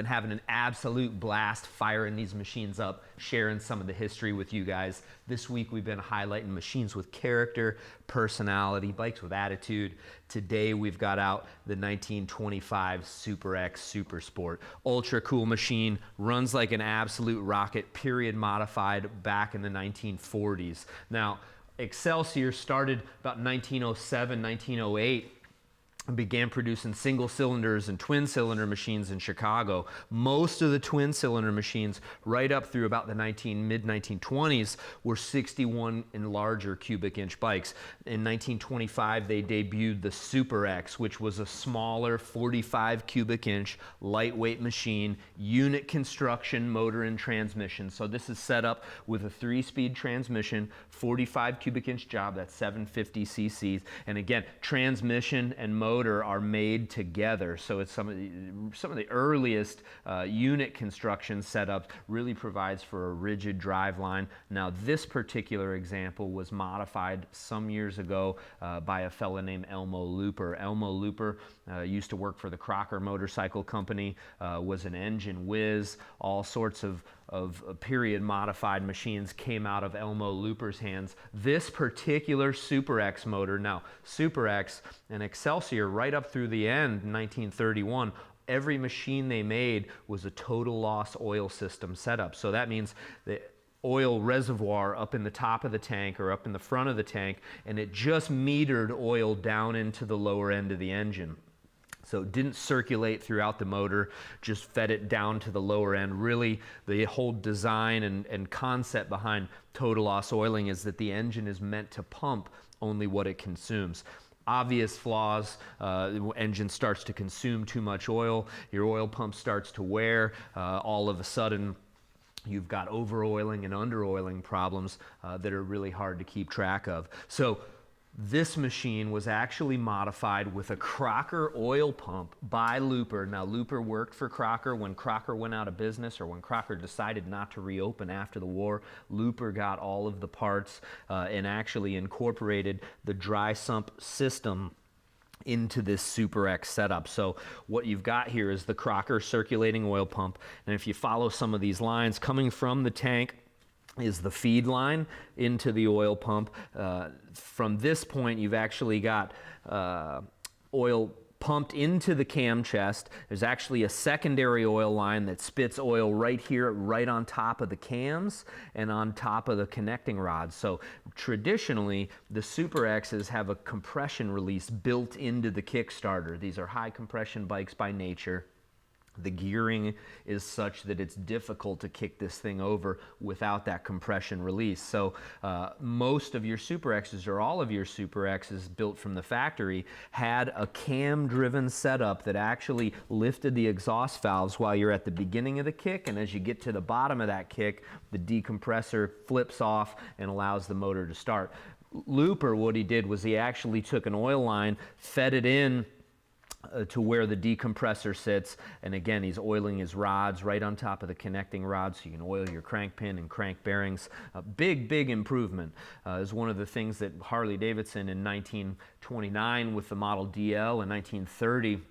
Been having an absolute blast firing these machines up, sharing some of the history with you guys. This week we've been highlighting machines with character, personality, bikes with attitude. Today we've got out the 1925 Super X Super Sport. Ultra cool machine, runs like an absolute rocket, period modified back in the 1940s. Now, Excelsior started about 1907, 1908. Began producing single cylinders and twin cylinder machines in Chicago. Most of the twin cylinder machines right up through about the mid 1920s were 61 and larger cubic inch bikes. In 1925 they debuted the Super X, which was a smaller 45 cubic inch lightweight machine, unit construction, motor and transmission. So this is set up with a 3-speed transmission, 45 cubic inch job, that's 750 cc's, and again, transmission and motor are made together, so it's some of the earliest unit construction setups. Really provides for a rigid drive line. Now this particular example was modified some years ago by a fella named Elmo Looper. Elmo Looper used to work for the Crocker Motorcycle Company, was an engine whiz. All sorts of period modified machines came out of Elmo Looper's hands. This particular Super X motor, now Super X and Excelsior right up through the end, 1931, every machine they made was a total loss oil system setup. So that means the oil reservoir up in the top of the tank or up in the front of the tank, and it just metered oil down into the lower end of the engine. So it didn't circulate throughout the motor, just fed it down to the lower end. Really, the whole design and concept behind total loss oiling is that the engine is meant to pump only what it consumes. Obvious flaws, the engine starts to consume too much oil, your oil pump starts to wear, all of a sudden you've got over-oiling and under-oiling problems that are really hard to keep track of. So this machine was actually modified with a Crocker oil pump by Looper. Now Looper worked for Crocker when Crocker went out of business, or when Crocker decided not to reopen after the war. Looper got all of the parts and actually incorporated the dry sump system into this Super X setup. So what you've got here is the Crocker circulating oil pump, and if you follow some of these lines coming from the tank is the feed line into the oil pump. From this point you've actually got oil pumped into the cam chest. There's actually a secondary oil line that spits oil right here, right on top of the cams and on top of the connecting rods. So traditionally the Super X's have a compression release built into the Kickstarter. These are high compression bikes by nature. The gearing is such that it's difficult to kick this thing over without that compression release. So most of your Super X's, or all of your Super X's built from the factory, had a cam-driven setup that actually lifted the exhaust valves while you're at the beginning of the kick, and as you get to the bottom of that kick, the decompressor flips off and allows the motor to start. Looper, what he did was he actually took an oil line, fed it in to where the decompressor sits, and again he's oiling his rods right on top of the connecting rods, so you can oil your crank pin and crank bearings. Big improvement. Is one of the things that Harley Davidson in 1929 with the Model DL, and 1930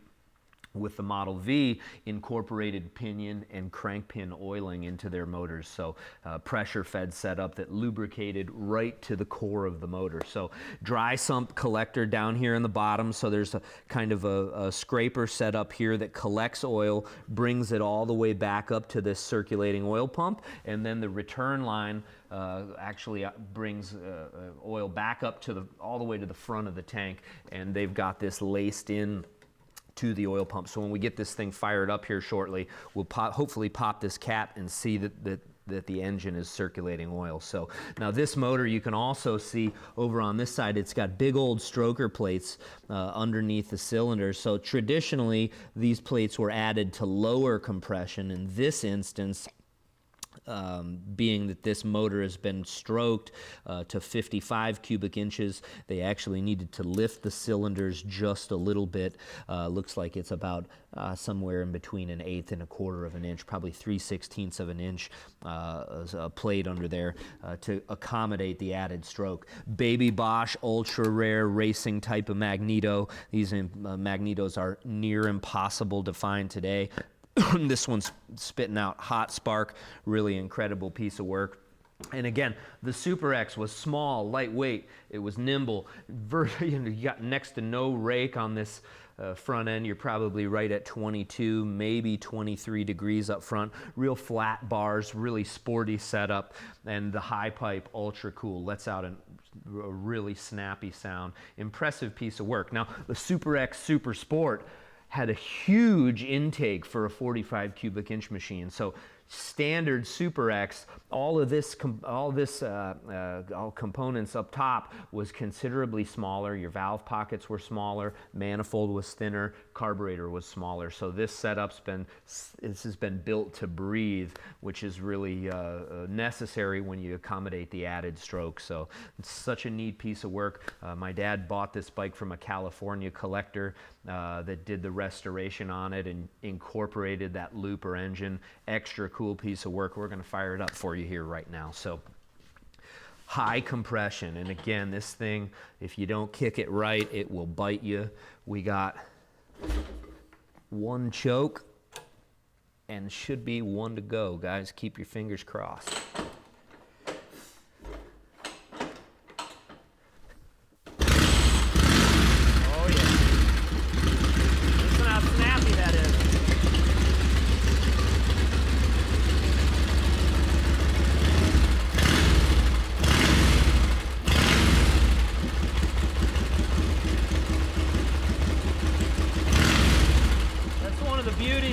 with the Model V incorporated pinion and crank pin oiling into their motors. So pressure fed setup that lubricated right to the core of the motor. So dry sump collector down here in the bottom. So there's a kind of a scraper set up here that collects oil, brings it all the way back up to this circulating oil pump, and then the return line actually brings oil back up to all the way to the front of the tank, and they've got this laced in to the oil pump. So when we get this thing fired up here shortly, we'll hopefully pop this cap and see that the engine is circulating oil. So now this motor, you can also see over on this side, it's got big old stroker plates underneath the cylinder. So traditionally, these plates were added to lower compression. In this instance, being that this motor has been stroked to 55 cubic inches, they actually needed to lift the cylinders just a little bit. Looks like it's about somewhere in between 1/8 and 1/4 of an inch, probably 3/16 of an inch plate under there to accommodate the added stroke. Baby Bosch ultra rare racing type of magneto. These magnetos are near impossible to find today. This one's spitting out hot spark, really incredible piece of work. And again, the Super X was small, lightweight, it was nimble. You got next to no rake on this front end. You're probably right at 22, maybe 23 degrees up front. Real flat bars, really sporty setup, and the high pipe, ultra cool. Lets out a really snappy sound. Impressive piece of work. Now, the Super X Super Sport had a huge intake for a 45 cubic inch machine. So standard Super X, all components up top was considerably smaller. Your valve pockets were smaller, manifold was thinner, carburetor was smaller. So this has been built to breathe, which is really necessary when you accommodate the added stroke. So it's such a neat piece of work. My dad bought this bike from a California collector that did the restoration on it and incorporated that looper engine. Extra cool piece of work. We're going to fire it up for you here right now. So high compression, and again, this thing, if you don't kick it right, it will bite you. We got one choke and should be one to go, guys. Keep your fingers crossed. Oh yeah. Listen how snappy that is.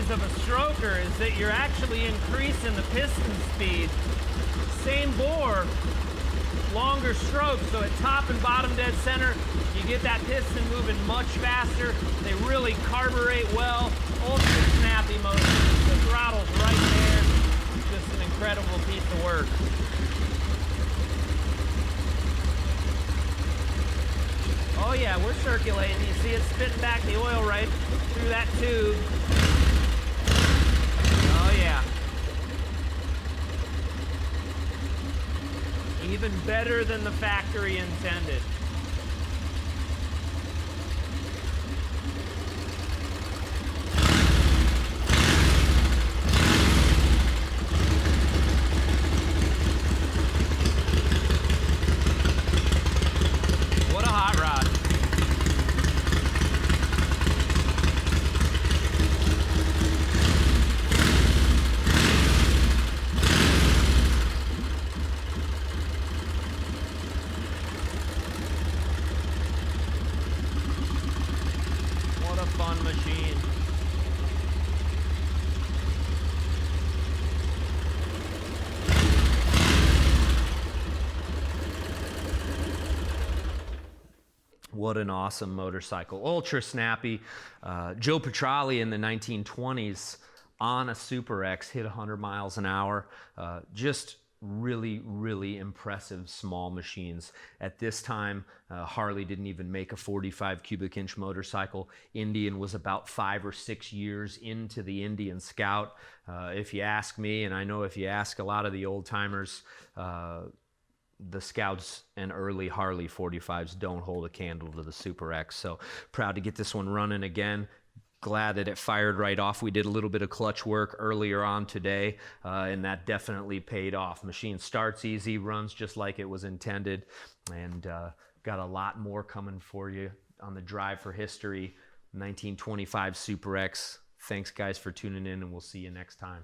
Of a stroker is that you're actually increasing the piston speed. Same bore, longer stroke, so at top and bottom dead center, you get that piston moving much faster. They really carburate well. Ultra snappy motor. The throttle's right there. Just an incredible piece of work. Oh yeah, we're circulating. You see it spitting back the oil right through that tube. Oh yeah. Even better than the factory intended. What a hot rod. Fun machine. What an awesome motorcycle. Ultra snappy. Joe Petrali in the 1920s on a Super X hit 100 miles an hour. Just really, really impressive small machines. At this time, Harley didn't even make a 45 cubic inch motorcycle. Indian was about 5 or 6 years into the Indian Scout. If you ask me, and I know if you ask a lot of the old timers, the Scouts and early Harley 45s don't hold a candle to the Super X. So proud to get this one running again. Glad that it fired right off. We did a little bit of clutch work earlier on today, and that definitely paid off. Machine starts easy, runs just like it was intended, and got a lot more coming for you on the Drive for History 1925 Super X. Thanks, guys, for tuning in, and we'll see you next time.